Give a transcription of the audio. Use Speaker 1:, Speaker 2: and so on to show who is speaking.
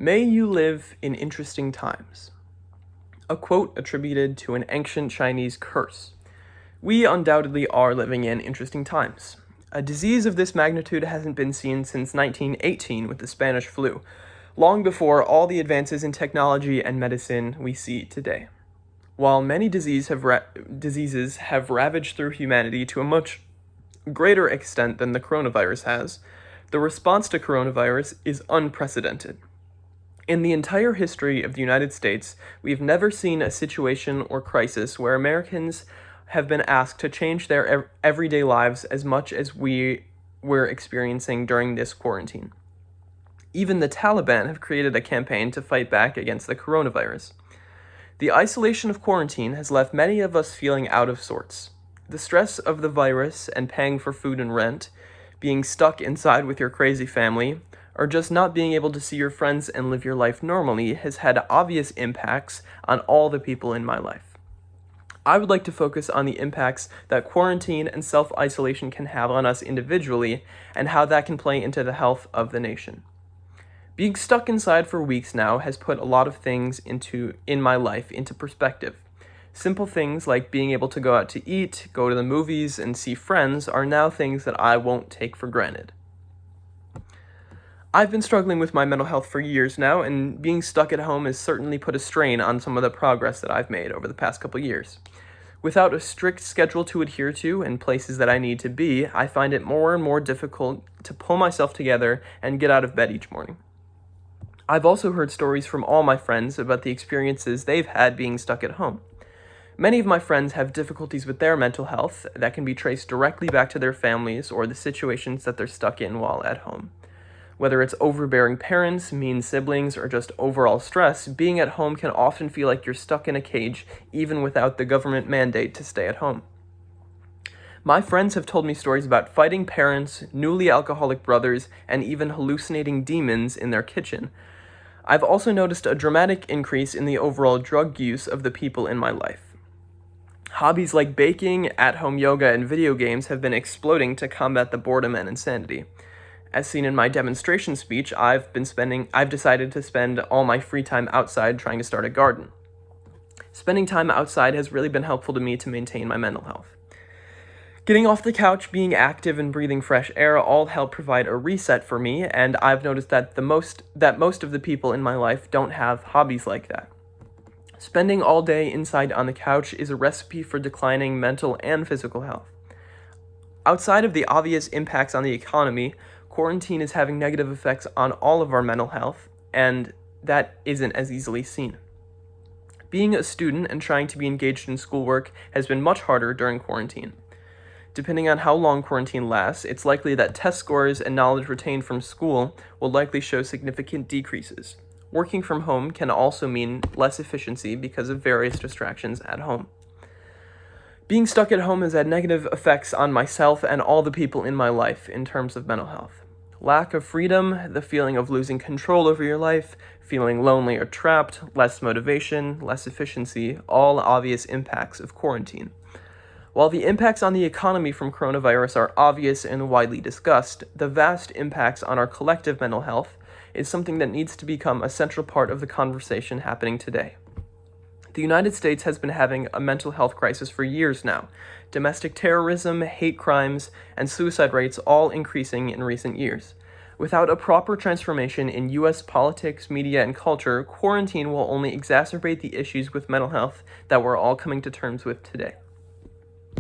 Speaker 1: May you live in interesting times. A quote attributed to an ancient Chinese curse. We undoubtedly are living in interesting times. A disease of this magnitude hasn't been seen since 1918 with the Spanish flu, long before all the advances in technology and medicine we see today. While many diseases have ravaged through humanity to a much greater extent than the coronavirus has, the response to coronavirus is unprecedented. In the entire history of the United States, we've never seen a situation or crisis where Americans have been asked to change their everyday lives as much as we were experiencing during this quarantine. Even the Taliban have created a campaign to fight back against the coronavirus. The isolation of quarantine has left many of us feeling out of sorts. The stress of the virus and paying for food and rent, being stuck inside with your crazy family, or just not being able to see your friends and live your life normally has had obvious impacts on all the people in my life. I would like to focus on the impacts that quarantine and self-isolation can have on us individually and how that can play into the health of the nation. Being stuck inside for weeks now has put a lot of things in my life into perspective. Simple things like being able to go out to eat, go to the movies, and see friends are now things that I won't take for granted. I've been struggling with my mental health for years now, and being stuck at home has certainly put a strain on some of the progress that I've made over the past couple years. Without a strict schedule to adhere to and places that I need to be, I find it more and more difficult to pull myself together and get out of bed each morning. I've also heard stories from all my friends about the experiences they've had being stuck at home. Many of my friends have difficulties with their mental health that can be traced directly back to their families or the situations that they're stuck in while at home. Whether it's overbearing parents, mean siblings, or just overall stress, being at home can often feel like you're stuck in a cage even without the government mandate to stay at home. My friends have told me stories about fighting parents, newly alcoholic brothers, and even hallucinating demons in their kitchen. I've also noticed a dramatic increase in the overall drug use of the people in my life. Hobbies like baking, at-home yoga, and video games have been exploding to combat the boredom and insanity. As seen in my demonstration speech, I've decided to spend all my free time outside trying to start a garden. Spending time outside has really been helpful to me to maintain my mental health. Getting off the couch, being active, and breathing fresh air all help provide a reset for me, and I've noticed that most of the people in my life don't have hobbies like that. Spending all day inside on the couch is a recipe for declining mental and physical health. Outside of the obvious impacts on the economy, quarantine is having negative effects on all of our mental health, and that isn't as easily seen. Being a student and trying to be engaged in schoolwork has been much harder during quarantine. Depending on how long quarantine lasts, it's likely that test scores and knowledge retained from school will likely show significant decreases. Working from home can also mean less efficiency because of various distractions at home. Being stuck at home has had negative effects on myself and all the people in my life in terms of mental health. Lack of freedom, the feeling of losing control over your life, feeling lonely or trapped, less motivation, less efficiency, all obvious impacts of quarantine. While the impacts on the economy from coronavirus are obvious and widely discussed, the vast impacts on our collective mental health is something that needs to become a central part of the conversation happening today. The United States has been having a mental health crisis for years now. Domestic terrorism, hate crimes, and suicide rates all increasing in recent years. Without a proper transformation in U.S. politics, media, and culture, quarantine will only exacerbate the issues with mental health that we're all coming to terms with today.